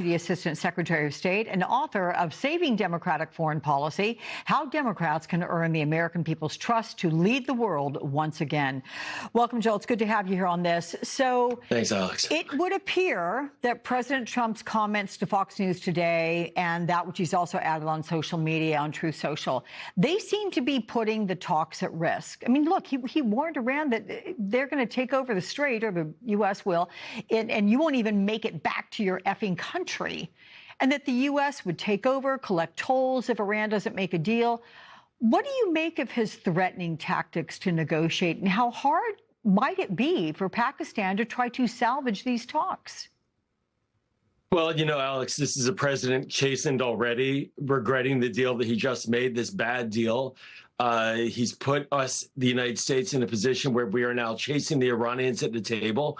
The Assistant Secretary of State and author of Saving Democratic Foreign Policy, How Democrats Can Earn the American People's Trust to Lead the World Once Again. Welcome, Joel. It's good to have you here on this. So, thanks, Alex. It would appear that President Trump's comments to Fox News today and that which he's also added on social media, on Truth Social, they seem to be putting the talks at risk. I mean, look, he warned Iran that they're going to take over the Strait, or the U.S. will, and you won't even make it back to your effing country. And that the U.S. would take over, collect tolls if Iran doesn't make a deal. What do you make of his threatening tactics to negotiate, and how hard might it be for Pakistan to try to salvage these talks? Well, you know, Alex, this is a president chastened already, regretting the deal that he just made, this bad deal. He's put us, the United States, in a position where we are now chasing the Iranians at the table.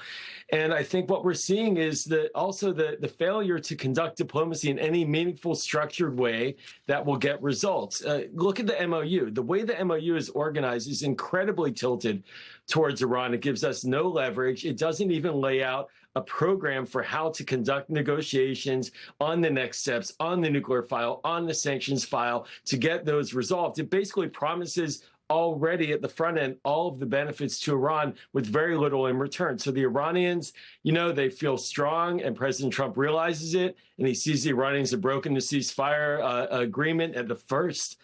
And I think what we're seeing is that also the failure to conduct diplomacy in any meaningful, structured way that will get results. Look at the MOU. The way the MOU is organized is incredibly tilted towards Iran. It gives us no leverage. It doesn't even lay out a program for how to conduct negotiations on the next steps, on the nuclear file, on the sanctions file, to get those resolved. It basically promises already at the front end all of the benefits to Iran with very little in return. So the Iranians, you know, they feel strong, and President Trump realizes it, and he sees the Iranians have broken the ceasefire agreement at the first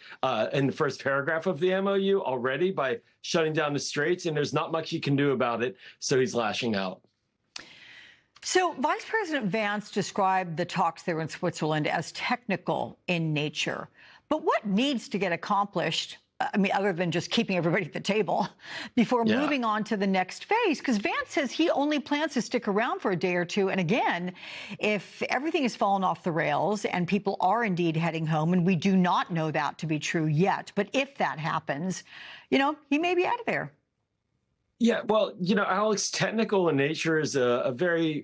in the first paragraph of the MOU already by shutting down the straits, and there's not much he can do about it, so he's lashing out. So Vice President Vance described the talks there in Switzerland as technical in nature. But what needs to get accomplished, I mean, other than just keeping everybody at the table, before moving on to the next phase? Because Vance says he only plans to stick around for a day or two. And again, if everything has fallen off the rails and people are indeed heading home, and we do not know that to be true yet, but if that happens, you know, he may be out of there. Yeah, well, you know, Alex, technical in nature is a very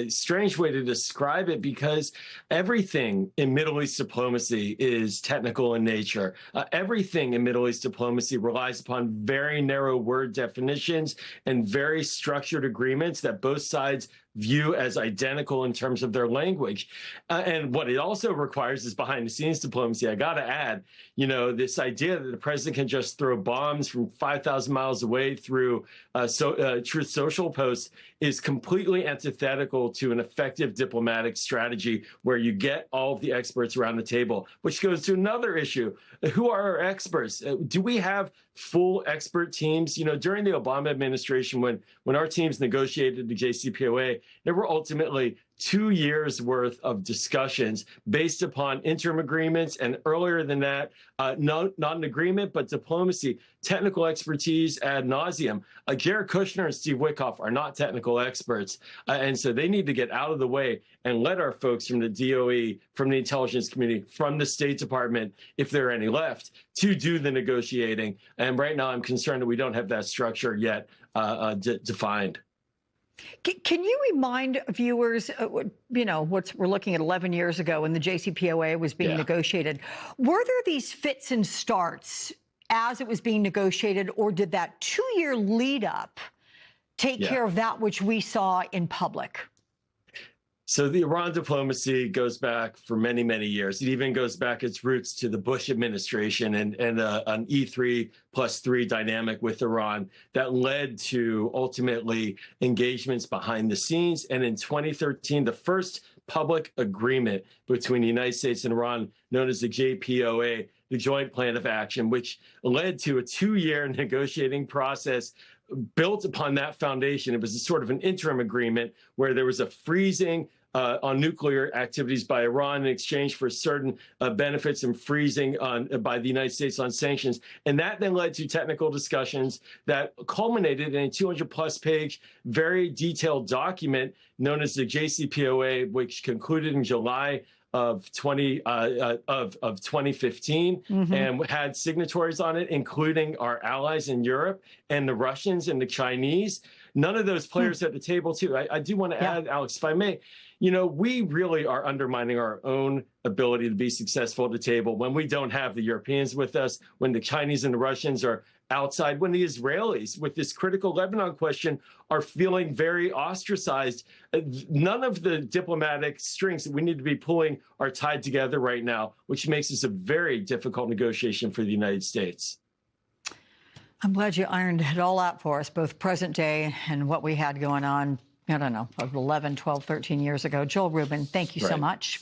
strange way to describe it, because everything in Middle East diplomacy is technical in nature. Everything in Middle East diplomacy relies upon very narrow word definitions and very structured agreements that both sides view as identical in terms of their language. And what it also requires is behind-the-scenes diplomacy. I got to add, you know, this idea that the president can just throw bombs from 5,000 miles away through Truth Social posts is completely antithetical to an effective diplomatic strategy where you get all of the experts around the table, which goes to another issue. Who are our experts? Do we have full expert teams? You know, during the Obama administration, when our teams negotiated the JCPOA, there were ultimately 2 years worth of discussions based upon interim agreements, and earlier than that, not an agreement, but diplomacy, technical expertise ad nauseum. Jared Kushner and Steve Witkoff are not technical experts, and so they need to get out of the way and let our folks from the DOE, from the intelligence community, from the State Department, if there are any left, to do the negotiating. And right now, I'm concerned that we don't have that structure yet defined. Can you remind viewers, you know, we're looking at 11 years ago when the JCPOA was being negotiated. Were there these fits and starts as it was being negotiated, or did that 2-year lead up take care of that which we saw in public? So the Iran diplomacy goes back for many, many years. It even goes back its roots to the Bush administration and an E3+3 dynamic with Iran that led to ultimately engagements behind the scenes. And in 2013, the first public agreement between the United States and Iran, known as the JPOA, the Joint Plan of Action, which led to a 2-year negotiating process built upon that foundation. It was a sort of an interim agreement where there was a freezing on nuclear activities by Iran in exchange for certain benefits and freezing by the United States on sanctions. And that then led to technical discussions that culminated in a 200-plus page, very detailed document known as the JCPOA, which concluded in July of 2015 and had signatories on it, including our allies in Europe and the Russians and the Chinese. None of those players at the table, too. I do want to add, Alex, if I may, you know, we really are undermining our own ability to be successful at the table when we don't have the Europeans with us, when the Chinese and the Russians are outside when the Israelis, with this critical Lebanon question, are feeling very ostracized. None of the diplomatic strings that we need to be pulling are tied together right now, which makes this a very difficult negotiation for the United States. I'm glad you ironed it all out for us, both present day and what we had going on, I don't know, 11, 12, 13 years ago. Joel Rubin, thank you so much.